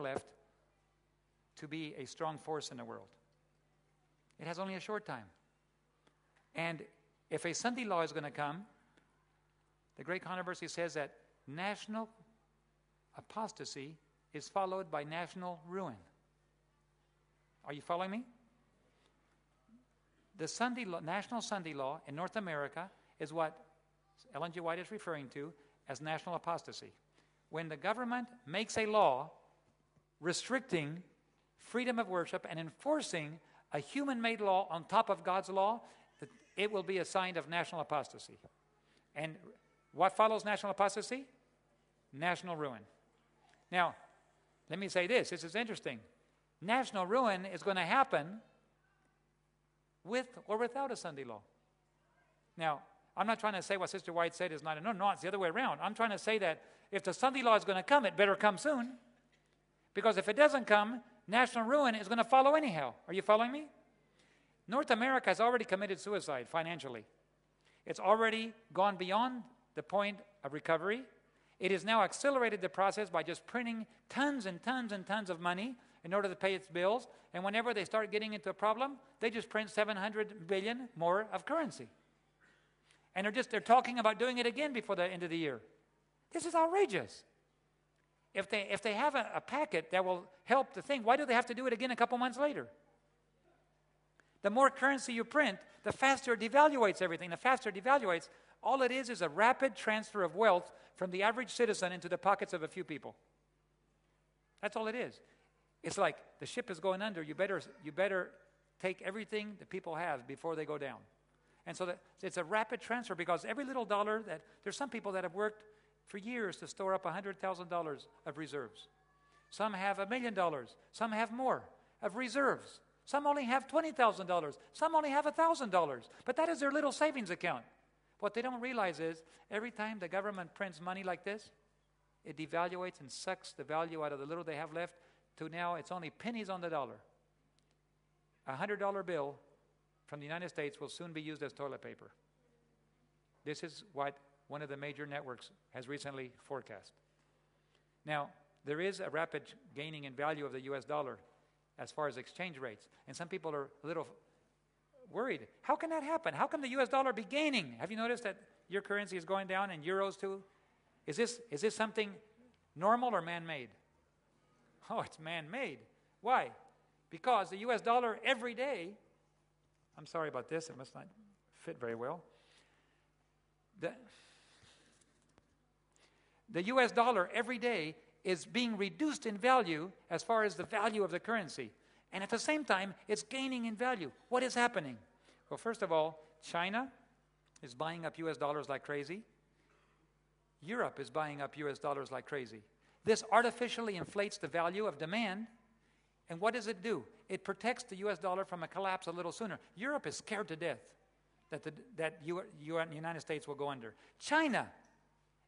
left to be a strong force in the world. It has only a short time. And if a Sunday law is going to come, the great controversy says that national apostasy is followed by national ruin. Are you following me? The Sunday law, national Sunday law in North America is what Ellen G. White is referring to as national apostasy. When the government makes a law restricting freedom of worship and enforcing a human-made law on top of God's law, it will be a sign of national apostasy. And what follows national apostasy? National ruin. Now, let me say this. This is interesting. National ruin is going to happen with or without a Sunday law. Now, I'm not trying to say what Sister White said is not. No, it's the other way around. I'm trying to say that if the Sunday law is going to come, it better come soon. Because if it doesn't come, national ruin is going to follow anyhow. Are you following me? North America has already committed suicide financially. It's already gone beyond the point of recovery. It has now accelerated the process by just printing tons and tons and tons of money in order to pay its bills. And whenever they start getting into a problem, they just print 700 billion more of currency. And they're talking about doing it again before the end of the year. This is outrageous. If they have a packet that will help the thing, why do they have to do it again a couple months later? The more currency you print, the faster it devaluates everything. The faster it devaluates, all it is a rapid transfer of wealth from the average citizen into the pockets of a few people. That's all it is. It's like the ship is going under. You better take everything the people have before they go down. And so it's a rapid transfer because every little dollar there's some people that have worked for years to store up $100,000 of reserves. Some have $1 million. Some have more of reserves. Some only have $20,000. Some only have $1,000. But that is their little savings account. What they don't realize is every time the government prints money like this, it devaluates and sucks the value out of the little they have left to now it's only pennies on the dollar. A $100 bill from the United States will soon be used as toilet paper. This is what one of the major networks has recently forecast. Now, there is a rapid gaining in value of the U.S. dollar as far as exchange rates. And some people are a little worried. How can that happen? How can the U.S. dollar be gaining? Have you noticed that your currency is going down and euros too? Is this something normal or man-made? Oh, it's man-made. Why? Because the U.S. dollar every day, I'm sorry about this, it must not fit very well. The U.S. dollar every day is being reduced in value as far as the value of the currency. And at the same time, it's gaining in value. What is happening? Well, first of all, China is buying up U.S. dollars like crazy. Europe is buying up U.S. dollars like crazy. This artificially inflates the value of demand. And what does it do? It protects the U.S. dollar from a collapse a little sooner. Europe is scared to death that the United States will go under. China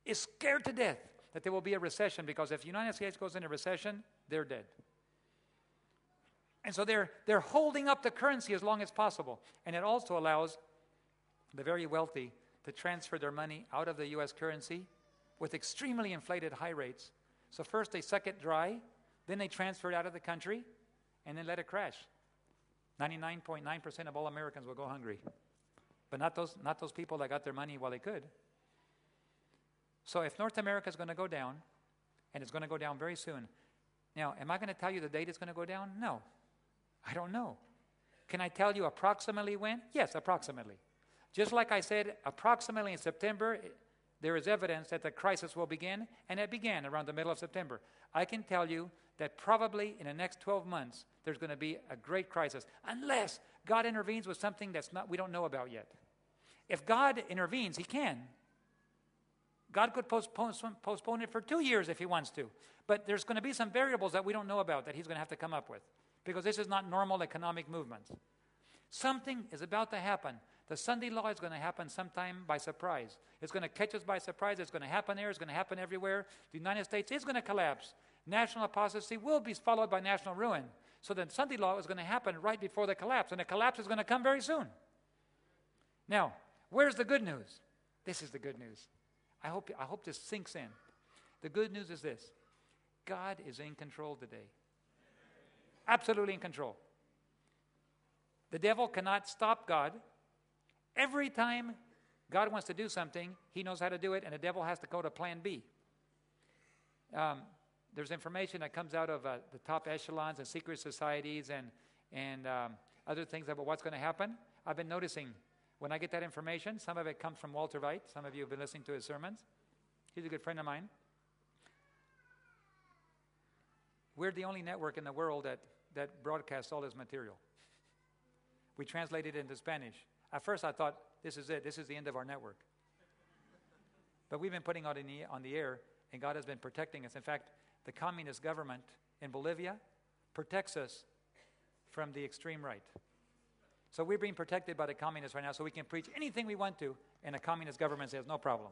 is scared to death that there will be a recession because if the United States goes into recession, they're dead. And so they're holding up the currency as long as possible. And it also allows the very wealthy to transfer their money out of the U.S. currency with extremely inflated high rates. So first they suck it dry, then they transfer it out of the country, and then let it crash. 99.9% of all Americans will go hungry. But not those people that got their money while they could. So if North America is going to go down, and it's going to go down very soon. Now, am I going to tell you the date it's going to go down? No. I don't know. Can I tell you approximately when? Yes, approximately. Just like I said, approximately in September, there is evidence that the crisis will begin, and it began around the middle of September. I can tell you that probably in the next 12 months, there's going to be a great crisis, unless God intervenes with something we don't know about yet. If God intervenes, He can. God could postpone it for 2 years if He wants to. But there's going to be some variables that we don't know about that He's going to have to come up with, because this is not normal economic movements. Something is about to happen. The Sunday law is going to happen sometime by surprise. It's going to catch us by surprise. It's going to happen there. It's going to happen everywhere. The United States is going to collapse. National apostasy will be followed by national ruin. So the Sunday law is going to happen right before the collapse, and the collapse is going to come very soon. Now, where's the good news? This is the good news. I hope this sinks in. The good news is this. God is in control today. Absolutely in control. The devil cannot stop God. Every time God wants to do something, he knows how to do it, and the devil has to go to plan B. There's information that comes out of the top echelons and secret societies and other things about what's going to happen. I've been noticing when I get that information, some of it comes from Walter White. Some of you have been listening to his sermons. He's a good friend of mine. We're the only network in the world that broadcasts all this material. We translated it into Spanish. At first I thought, this is it. This is the end of our network. But we've been putting it on the air, and God has been protecting us. In fact, the communist government in Bolivia protects us from the extreme right. So we're being protected by the communists right now, so we can preach anything we want to, and the communist government says, no problem.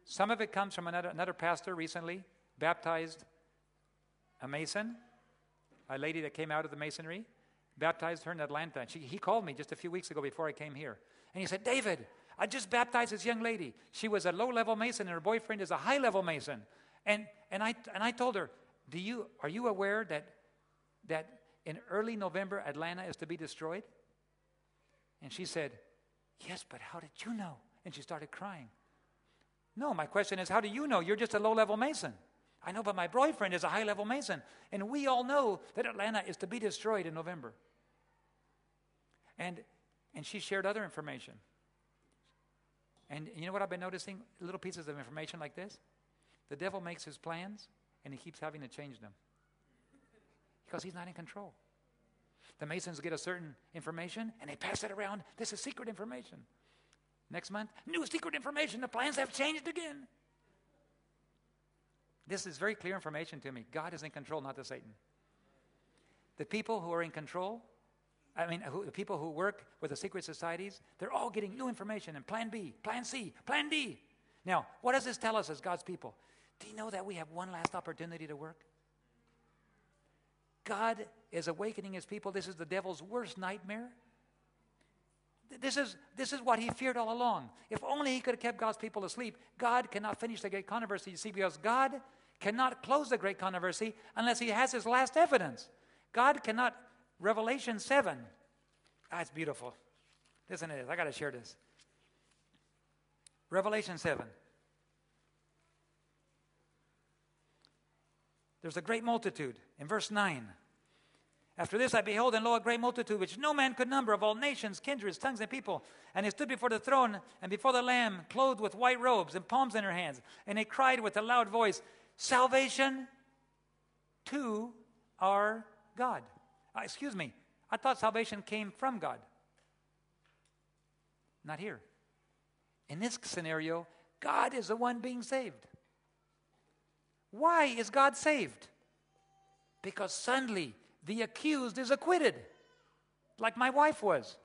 Some of it comes from another pastor recently, baptized a Mason, a lady that came out of the Masonry, baptized her in Atlanta. And he called me just a few weeks ago before I came here. And he said, David, I just baptized this young lady. She was a low-level Mason, and her boyfriend is a high-level Mason. And I told her, are you aware that in early November, Atlanta is to be destroyed? And she said, yes, but how did you know? And she started crying. No, my question is, how do you know? You're just a low-level Mason. I know, but my boyfriend is a high-level Mason. And we all know that Atlanta is to be destroyed in November. And she shared other information. And you know what I've been noticing? Little pieces of information like this. The devil makes his plans, and he keeps having to change them. Because he's not in control. The Masons get a certain information, and they pass it around. This is secret information. Next month, new secret information. The plans have changed again. This is very clear information to me. God is in control, not the Satan. The people who are in control, the people who work with the secret societies, they're all getting new information and plan B, plan C, plan D. Now, what does this tell us as God's people? Do you know that we have one last opportunity to work? God is awakening his people. This is the devil's worst nightmare. This is what he feared all along. If only he could have kept God's people asleep. God cannot finish the great controversy, you see, because God cannot close the great controversy unless he has his last evidence. God cannot, Revelation 7. It's beautiful. Listen to this. I got to share this. Revelation 7. There's a great multitude. In verse 9. After this I beheld, and lo, a great multitude, which no man could number, of all nations, kindreds, tongues, and people. And they stood before the throne and before the Lamb, clothed with white robes and palms in their hands. And they cried with a loud voice, salvation to our God. Excuse me, I thought salvation came from God. Not here. In this scenario, God is the one being saved. Why is God saved? Because suddenly the accused is acquitted, like my wife was.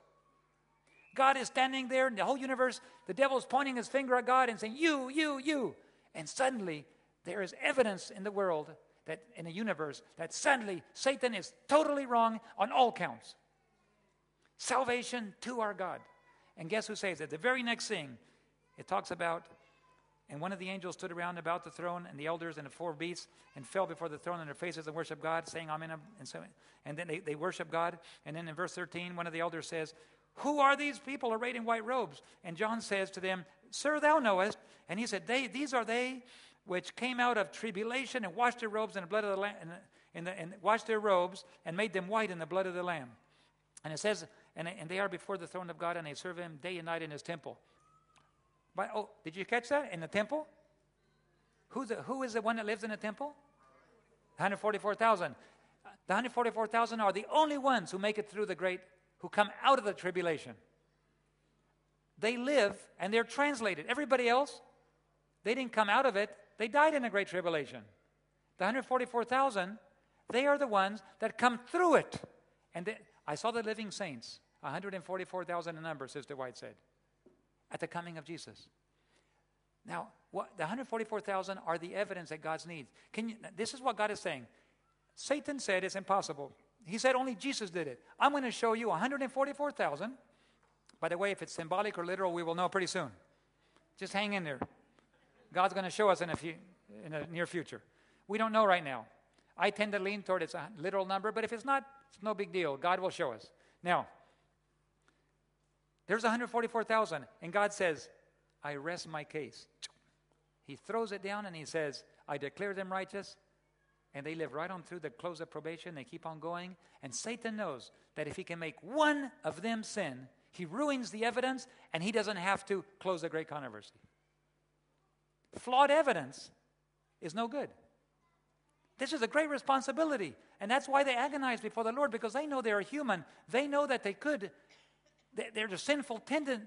God is standing there in the whole universe. The devil is pointing his finger at God and saying, you. And suddenly there is evidence in the world, that in the universe, that suddenly Satan is totally wrong on all counts. Salvation to our God. And guess who says it? The very next thing, it talks about, and one of the angels stood around about the throne, and the elders and the four beasts, and fell before the throne on their faces and worshiped God, saying, Amen. And then they worship God. And then in verse 13, one of the elders says, who are these people arrayed in white robes? And John says to them, Sir, thou knowest. And he said, these are they which came out of tribulation and washed their robes in the blood of the Lamb, and washed their robes and made them white in the blood of the Lamb. And it says, and they are before the throne of God, and they serve him day and night in his temple. Did you catch that? In the temple? Who is the one that lives in the temple? 144,000. The 144,000 are the only ones who make it through who come out of the tribulation. They live and they're translated. Everybody else, they didn't come out of it. They died in the great tribulation. The 144,000, they are the ones that come through it. And I saw the living saints, 144,000 in number, Sister White said, at the coming of Jesus. Now, the 144,000 are the evidence that God needs. This is what God is saying. Satan said it's impossible. He said only Jesus did it. I'm going to show you God's going to show us in a near future. We don't know right now. I tend to lean toward it's a literal number, but if it's not, it's no big deal. God will show us. Now, there's 144,000, and God says, I rest my case. He throws it down and he says, I declare them righteous, and they live right on through the close of probation. They keep on going, and Satan knows that if he can make one of them sin, he ruins the evidence, and he doesn't have to close the great controversy. Flawed evidence is no good. This is a great responsibility, and that's why they agonize before the Lord, because they know they are human. They know that they could, there's a sinful tendency